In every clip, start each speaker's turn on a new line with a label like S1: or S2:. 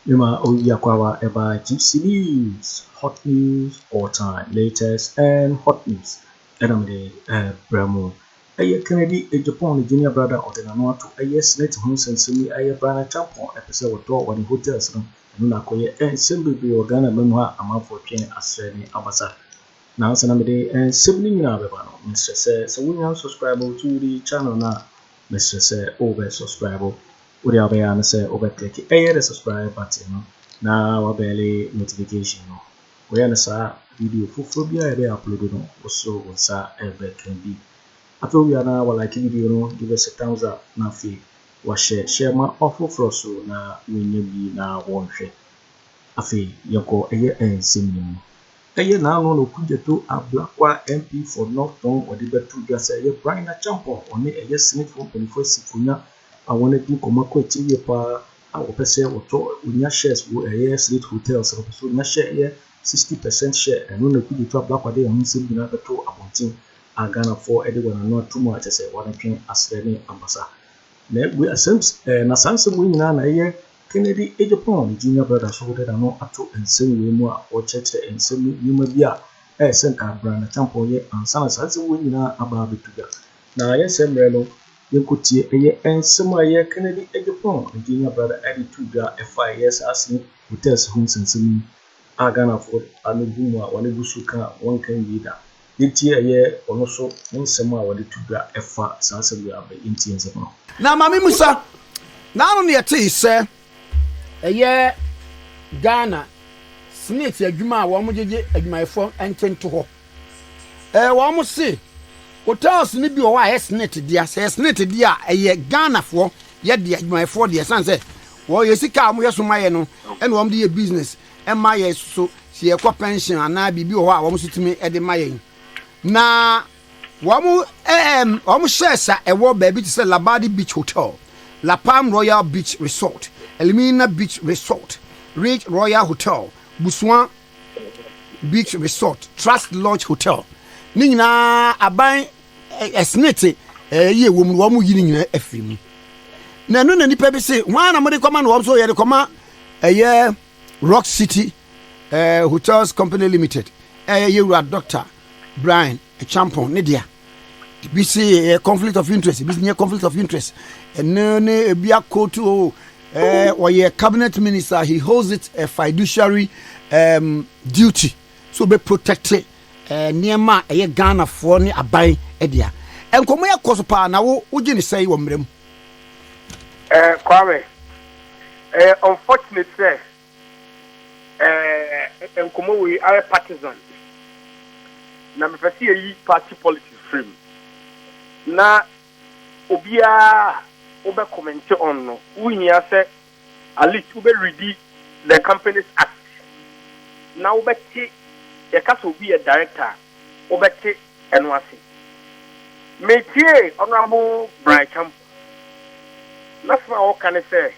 S1: Mima Oyakwawa Eba GC News, hot news all time, latest and hot news. Edamde Bramo. Kennedy Agyapong, the junior brother of the Nanoa to SSNIT Homes and Sammy Bryan Acheampong episode with door when hotels no and simply organa memoir amount for training as Abasa. Now Sanamide and sibling Nabano, Mr. Says, so we are subscribable to the channel now. Mr. Say over subscribe. Uri abaya say over click the subscribe button na wabele notification no. We na sa video fufu bia ebe upload no also wonsa ebe can be. After we are now like video no, give us a thumbs up na fi wa share ma offer for so na wenye bi na wonhwe. Afi yoko ensem ni. Na no kujeto ablakwa MP for Northton odibetu bia say Bryan Acheampong oni SSNIT for 24 sifunya I wanted to come up with pa I will say or shares wo SSNIT hotels so na share 60% share and no could you black day on sim na beto abontin Ghana for anyone not too much as one train as any ambassador. We assumes na sansom we na Kennedy Agyapong junior brother so that no ato and same we more or church and same you may be a sent Bryan Acheampong ye and sana sansom we na aba betuga. Na yes emrelo Yenkutie and some Kennedy Agyapong, the junior brother added to the FIS asking hotels homes and some Ghana for Anubuma, Wanebusuka, one can be that. This year also one summer what it to the FA Sansa of the Indians.
S2: Now, Mammy Musa, now only a tea, sir. A year Ghana, Snitch, a Juma, one at my phone and 10 to her. One must see. Hotels ni bi o wa SSNIT dia SSNIT dia Ghana for ye dia my for dia san say wo ye sika am ye so maye no e no am de business e maye so si e ko pension ana bibi o wa wo sutimi e de maye na wo share sa e wo ba bi to say Labadi Beach Hotel, La Palm Royal Beach Resort, Elimina Beach Resort, Ridge Royal Hotel, Buswan Beach Resort, Trust Lodge Hotel. Ni nyina aban SSNIT ye wo mu yini nyina afim na no na nipa bi se wan na mo de koma na wo so ye de koma Rock City Hotels Company Limited ye wura Dr. Bryan Acheampong ne dia bi se conflict of interest bi se conflict of interest no ne bi Akoto or ye cabinet minister, he holds it a fiduciary duty so be protected Niema Ghana for ni abai edia. Enkomo ya kosopa na wo ugini say wo mrem.
S3: Kwame. Unfortunately say enkomo we are partisan. Na me pese yi party politics frame. Na obia obe comment on no. Unya say at least obe read the Companies Act. Na obe ti the case will be a director, Obete NYC. Métier, Honorable Bryan Acheampong. That's what can I say.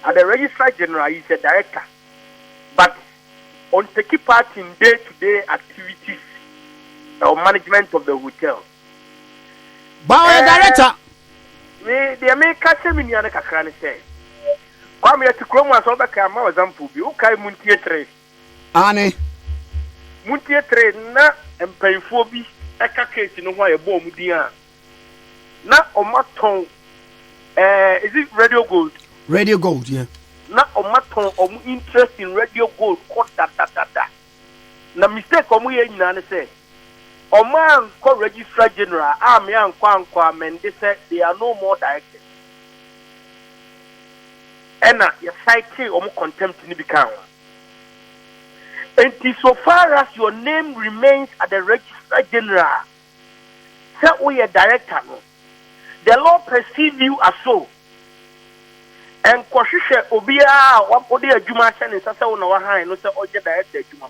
S3: At the Registrar General, he's a director, but on taking part in day-to-day activities or management of the hotel.
S2: But director,
S3: the American Seminary can say. Come here to Chroma, so that I'm more example. You can't muntie
S2: Anne.
S3: Muntie trade na empayfo bi eka case no ho ayebo mudia na omaton is it radio gold
S2: yeah
S3: na omaton omu interest in radio gold court da na mistake omu ye nyina ne say oman ko registrar general am ya nkwa amende say they are no more directors ena ya cite omu contempt ni bikan. And so far as your name remains at the Registrar General, say we a director, no. The law perceive you as so. And Kwashisha Obia, what body a Juma and Sasa on our hand, no say Oja director Juma.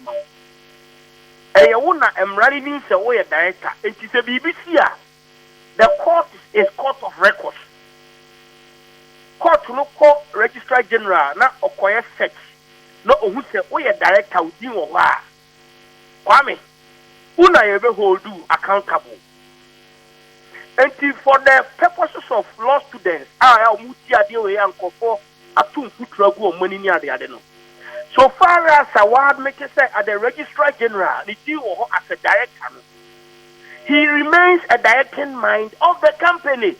S3: And you wanna am running say we a director, and it's a BBC. The court is court of records. Court no court Registrar General, not acquire sex. No, who say we a director within or what? Kwame, una ever hold you accountable. And for the purposes of law students, I am mutia de we and for atum kutragu o money ni ade no. So far as award make say at the Registrar General, the deal as a director, he remains a directing mind of the company.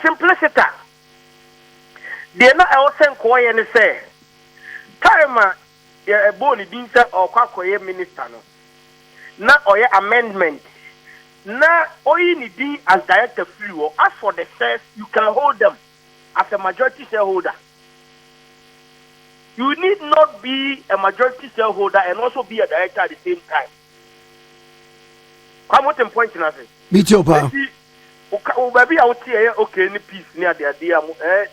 S3: Simplicity. They are not also quiet and say, Karma, you're a bony dinner or Kwaku minister. Now, or your amendment. Now, all you need as director free. As for the shares, you can hold them as a majority shareholder. You need not be a majority shareholder and also be a director at the same time. Come what point in us?
S2: Me too, pa.
S3: Baby, I would say, okay, any peace near the idea,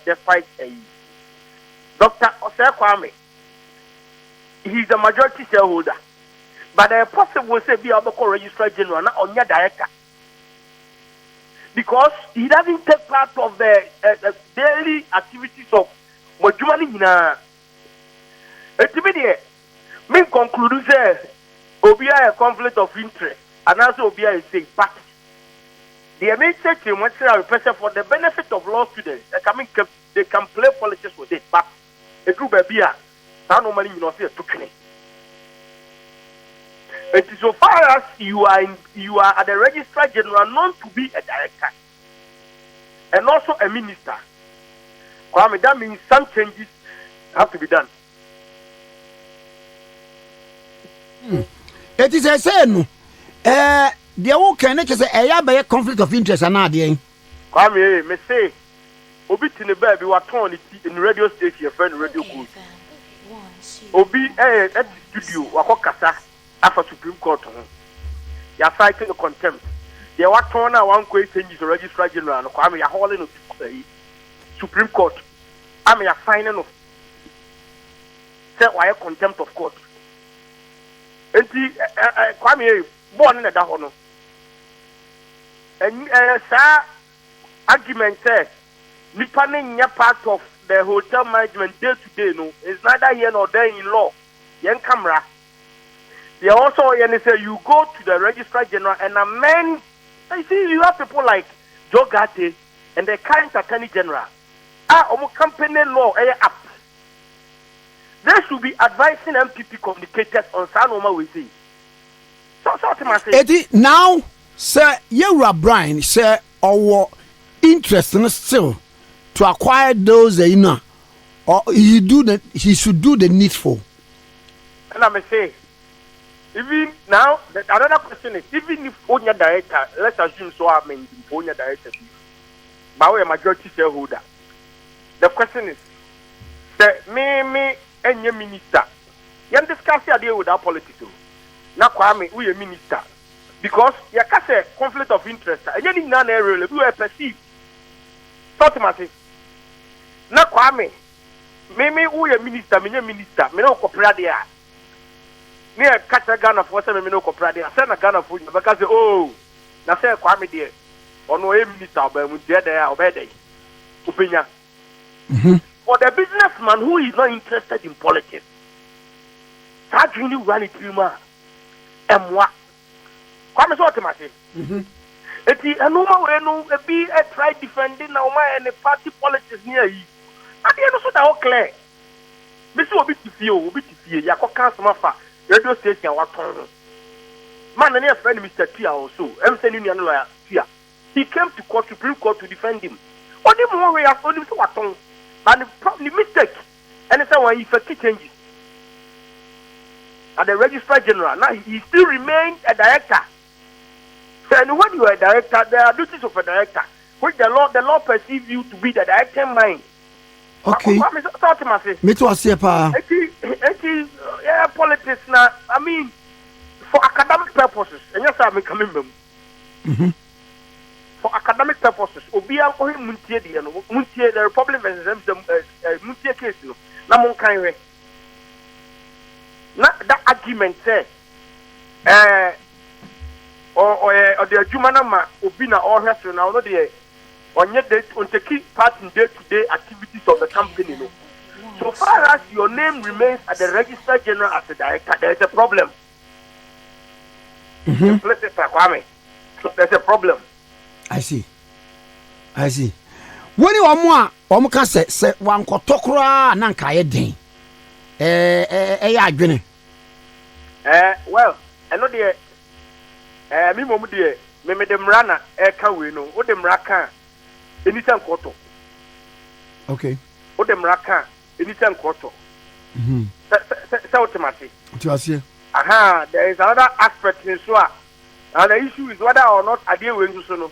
S3: the fight. Dr. Osei Kwame, he's a majority shareholder, but a possible say be able to Registrar General, not on your director, because he doesn't take part of the daily activities of Mojumani Hina. Ultimately, me conclude say, Obia a conflict of interest, and also Obia is saying, but the message in what I represent for the benefit of law students, they can play politics with it, but a group of beer, normally you know, say a token. It is so far as you are at the Registrar General known to be a director and also a minister. That means some changes have to be done.
S2: It is a say the whole can say a conflict of interest and idea.
S3: Come here, me say, Obi Tinebaby was torn in radio station, friend radio good. Obi at the studio, Wakokasa, after Supreme Court. You are fighting the contempt. They were torn out one question is the Registrar General, and Kwame, you are holding the Supreme Court. I mean, you are finding of. Say, why contempt of court? And Kwame, born in the Dahono. And sir, argument says, Nipaning part of the hotel management day to day, no, it's neither here nor there in law. Yen camera. They also say you go to the Registrar General and amend. I see you have people like Joe Gate and the current Attorney General. Company law up. They should be advising MPP communicators on Sanoma we see. So
S2: Eddie, now, sir, you are Bryan, sir, our interest in still to acquire those, or he should do the needful.
S3: And I may say, even now, another question is, even if own your director, let's assume so I mean, own your director, but we are majority shareholder. The question is, sir, me, and your minister, you discuss the idea without politics. Now, Kwame, we a minister. Because you can say conflict of interest. And you need area we are perceived. So, now, Kwame, me, we a minister, me, no cooperate there. Me, a catch a gun of what's a no cooperate there. Send a gun of food because, oh, now say Kwame there. Or no, a minister, but with the other, obey opinion. For the businessman who is not interested in politics, start really run it through man. And what? Come so automatic. It is a normal way no be a try defending now and the party politics near you. And the end of that all clear. This will be to feel, ya customer for radio station what man and your friend Mr. Tia also. I'm sending you a lawyer Tia. He came to court, Supreme Court to defend him. Only more way I told him to what tongue. And the mistake. And it's why he changes. At the Registrar General, now he still remains a director. So, and when you are a director, there are duties of a director, which the law perceives you to be the director mind.
S2: Okay. Me too, I say, pa.
S3: It is politics now. I mean, for academic purposes, and yes, I'm coming. For academic purposes, Obia Muntie, the Republic versus Muntie case, no, Namon Kainwe. Not that argument say, or the Jumanama, Obina, or Heston, now, no, the on yet on the key part in day-to-day activities of the company. No. So far as your name remains at the Registrar General as a director, there is a problem. There's a problem.
S2: I see. When you are more, can say one cotokra and Nanka Din. Adwene.
S3: Well, I know the me mom dear, me dem rana can we know, what them raka anytime quarter.
S2: Okay.
S3: What them raka anytime quarter. Automatic. Aha, there is another aspect in so and the issue is whether or not I deal with so no.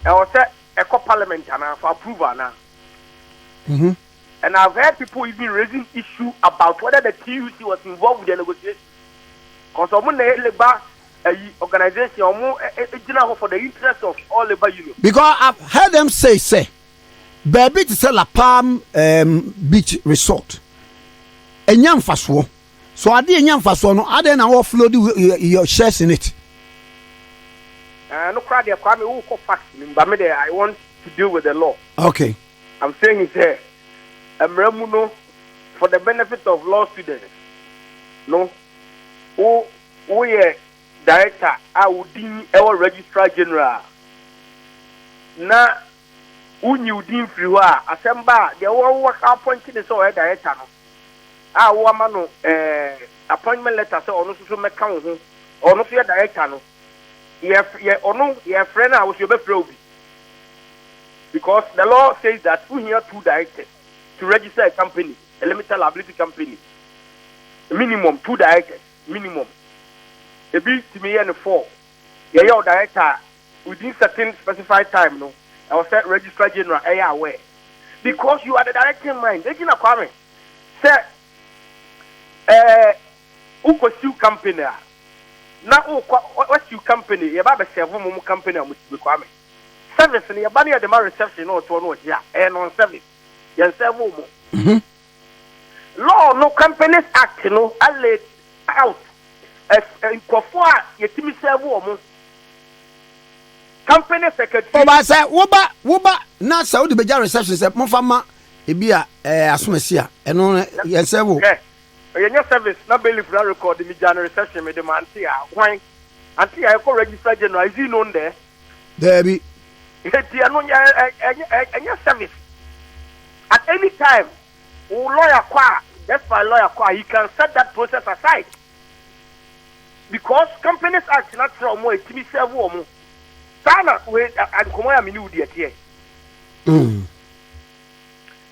S3: I was set a parliament for approval now. And I've heard people even raising issue about whether the TUC was involved with the negotiation. Because organization for the interest of all labor unions.
S2: Because I've heard them say, baby to sell a Palm Beach Resort. A young fast one. So I did young fast one. I then offload your shares in it.
S3: No crowd there, Kwame who call facts, but I want to deal with the law.
S2: Okay.
S3: I'm saying it's here. Remuno for the benefit of law students. No, who director? I would deem our registrar general. Na who knew deem free assemble the one work appointed the so director. Ah, woman appointment letter so on so make count or no fear director no. Yeah, your friend I was your best because the law says that we here two directors. To register a company, a limited liability company, minimum 2 directors, minimum. The bill to me and 4. Your director within certain specified time, no. I was set registrar general aware because you are the director mind. They didn't come. Say, who could sue company? Now, what's your company? You have a several company which be coming. Service in your money at the reception or to yeah, and on service. Yes, law no companies act no I laid out in Kofoa yetimi serve woman company secretary
S2: Oba say woba na Saudi beja reception say monfama ebia asomasia eno yes serve
S3: okay your service na bail for record me January reception me dem anti a hwan anti I go register general is he known there
S2: be
S3: etia no nya service. At any time, lawyer that's why lawyer he can set that process aside. Because companies act not from more to be serve woman. Sana we and come on minu di here.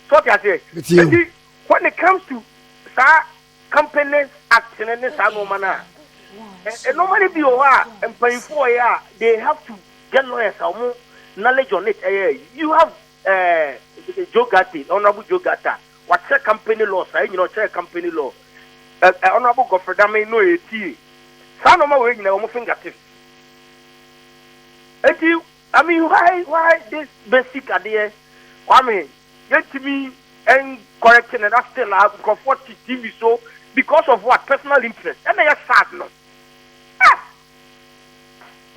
S3: So I say when it comes to companies acting in this manner, and normally be and paying for they have to get lawyers or more knowledge on it. You have Joe Gatti, Honorable Joe Gata, what's a company law, say, you know, company law. Honorable Godfrey Dame no AT. Some of my way, you know, fingertips. I mean, why this basic idea? I mean, get to me and correcting and that's still have comfort TV so because of what? Personal interest. And they are sad, no.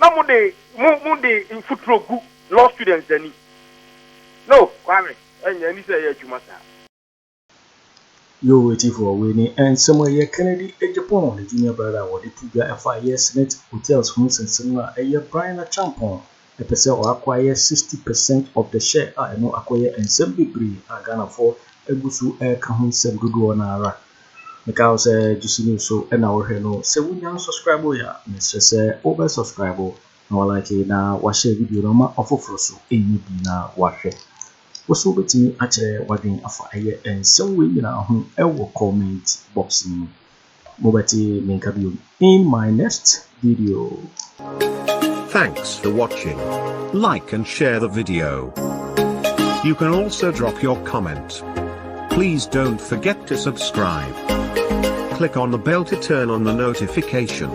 S3: Now, Monday in football good law students, then. No, Kwame. And you say you must have.
S1: You're waiting for a winning and somewhere Kennedy Agyapong, the junior brother, or the Afriyie SSNIT hotels, homes and similar. Bryan Acheampong, a person or acquire 60% of the share. I know acquire and some degree. I gonna for Owusu air kahun sem dudu onara. Because Jubilee so and our no 7 young subscriber ya. Mr. Say over subscriber. No like na watch video no ma ofofro so eni bi na watch. Also betimi ache wadin Afriyie and some way na ho ewo comment box ni. Mobati menka bio in my next video.
S4: Thanks for watching. Like and share the video. You can also drop your comment. Please don't forget to subscribe. Click on the bell to turn on the notification.